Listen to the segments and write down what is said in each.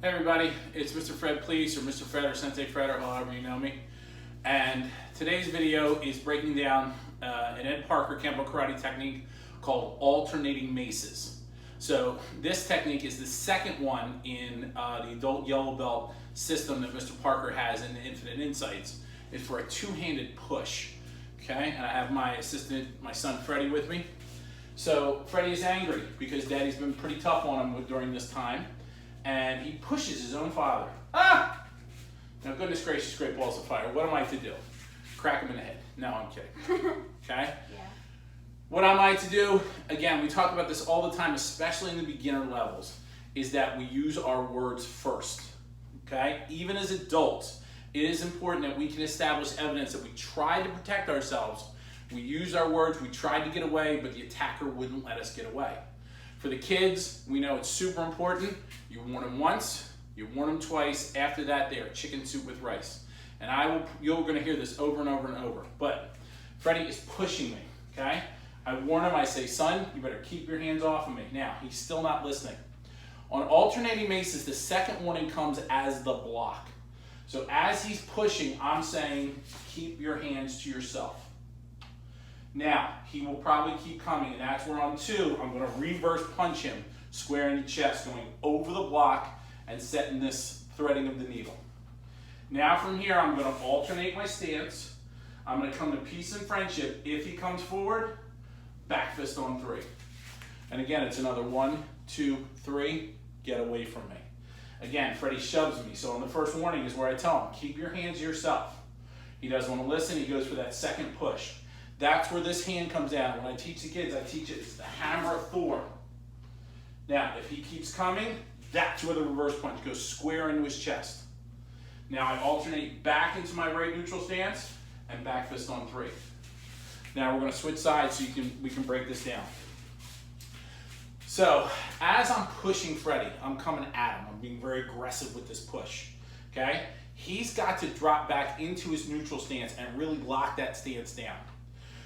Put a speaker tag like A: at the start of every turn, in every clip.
A: Hey everybody, it's Mr. Fred Please, or Mr. Fred, or Sensei Fred, or however you know me. And today's video is breaking down an Ed Parker Kempo karate technique called alternating maces. So this technique is the second one in the adult yellow belt system that Mr. Parker has in the Infinite Insights. It's for a two-handed push. Okay, and I have my assistant, my son Freddie, with me. So Freddie is angry because Daddy's been pretty tough on him during this time. And he pushes his own father. Ah! Now, goodness gracious, great balls of fire. What am I to do? Crack him in the head. No, I'm kidding. Okay?
B: Yeah.
A: What am I to do? Again, we talk about this all the time, especially in the beginner levels, is that we use our words first. Okay? Even as adults, it is important that we can establish evidence that we tried to protect ourselves. We used our words, we tried to get away, but the attacker wouldn't let us get away. For the kids, we know it's super important. You warn them once, you warn them twice. After that, they are chicken soup with rice. And you're going to hear this over and over and over. But Freddie is pushing me, okay? I warn him, I say, son, you better keep your hands off of me. Now, he's still not listening. On alternating maces, the second warning comes as the block. So as he's pushing, I'm saying, keep your hands to yourself. Now, he will probably keep coming, and that's where on 2, I'm going to reverse punch him square in the chest, going over the block and setting this threading of the needle. Now from here, I'm going to alternate my stance. I'm going to come to peace and friendship. If he comes forward, back fist on 3. And again, it's another 1, 2, 3, get away from me. Again, Freddie shoves me, so on the first warning is where I tell him, keep your hands to yourself. He doesn't want to listen, he goes for that second push. That's where this hand comes down. When I teach the kids, I teach it, it's the hammer of Thor. Now, if he keeps coming, that's where the reverse punch goes square into his chest. Now I alternate back into my right neutral stance and back fist on 3. Now we're going to switch sides so we can break this down. So as I'm pushing Freddie, I'm coming at him. I'm being very aggressive with this push. Okay? He's got to drop back into his neutral stance and really lock that stance down.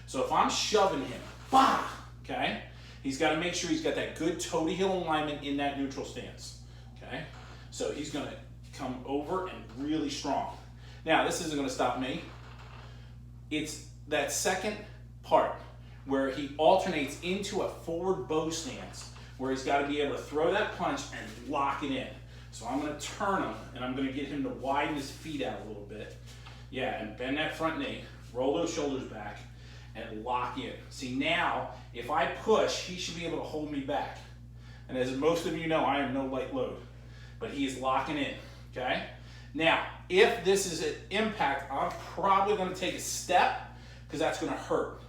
A: So if I'm shoving him, bah, okay, he's got to make sure he's got that good toe-to-heel alignment in that neutral stance, okay? So he's going to come over and really strong. Now, this isn't going to stop me. It's that second part where he alternates into a forward bow stance where he's got to be able to throw that punch and lock it in. So I'm going to turn him, and I'm going to get him to widen his feet out a little bit. Yeah, and bend that front knee, roll those shoulders back, and lock in. See, now, if I push, he should be able to hold me back. And as most of you know, I am no light load. But he is locking in, okay? Now, if this is an impact, I'm probably going to take a step because that's going to hurt.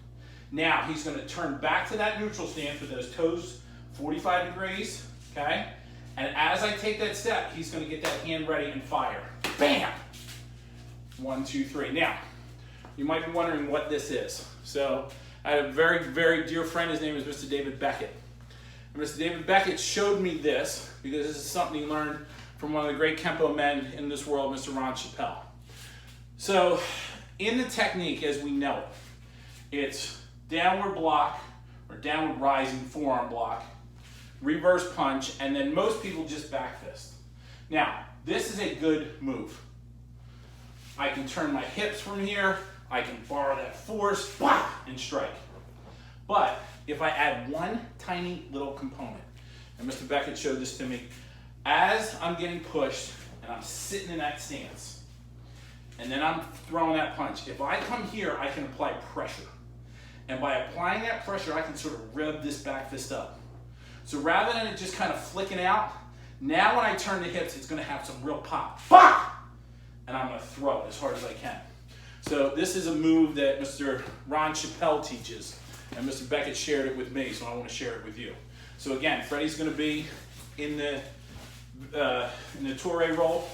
A: Now, he's going to turn back to that neutral stance with those toes 45 degrees, okay? And as I take that step, he's going to get that hand ready and fire. Bam! 1, 2, 3. Now, you might be wondering what this is. So I have a very, very dear friend. His name is Mr. David Beckett. And Mr. David Beckett showed me this because this is something he learned from one of the great Kempo men in this world, Mr. Ron Chappelle. So in the technique as we know it, it's downward block or downward rising forearm block, reverse punch, and then most people just back fist. Now, this is a good move. I can turn my hips from here. I can borrow that force, bah, and strike. But if I add one tiny little component, and Mr. Beckett showed this to me, as I'm getting pushed and I'm sitting in that stance, and then I'm throwing that punch, if I come here, I can apply pressure. And by applying that pressure, I can sort of rev this back fist up. So rather than it just kind of flicking out, now when I turn the hips, it's going to have some real pop. Bah! And I'm going to throw it as hard as I can. So this is a move that Mr. Ron Chappelle teaches, and Mr. Beckett shared it with me, so I want to share it with you. So again, Freddie's going to be in the Torre roll.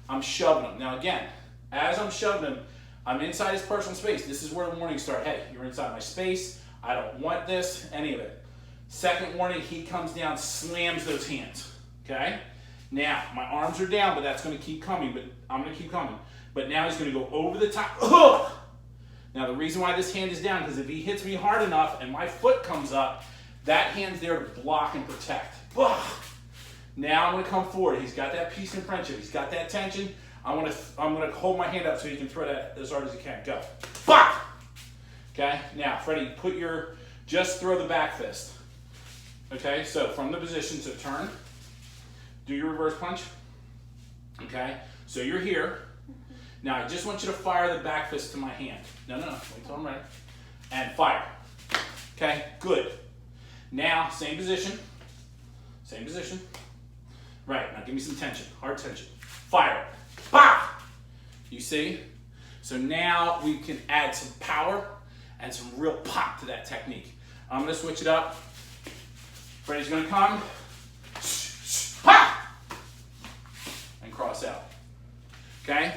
A: I'm shoving him. Now again, as I'm shoving him, I'm inside his personal space. This is where the warnings start. Hey, you're inside my space. I don't want this, any of it. Second warning, he comes down, slams those hands, okay? Now, my arms are down, but that's going to keep coming, but I'm going to keep coming. But now he's going to go over the top. Ugh! Now, the reason why this hand is down, because if he hits me hard enough and my foot comes up, that hand's there to block and protect. Ugh! Now I'm gonna come forward. He's got that peace and friendship. He's got that tension. I'm gonna hold my hand up so he can throw that as hard as he can. Go. Fuck! Okay, now Freddie, just throw the back fist. Okay, so from the position, so turn, do your reverse punch. Okay, so you're here. Now I just want you to fire the back fist to my hand. No, wait till I'm ready. And fire. Okay, good. Now, same position. Right, now give me some tension, hard tension. Fire. Bah! You see? So now we can add some power and some real pop to that technique. I'm gonna switch it up. Freddie's gonna come, ha! And cross out. Okay?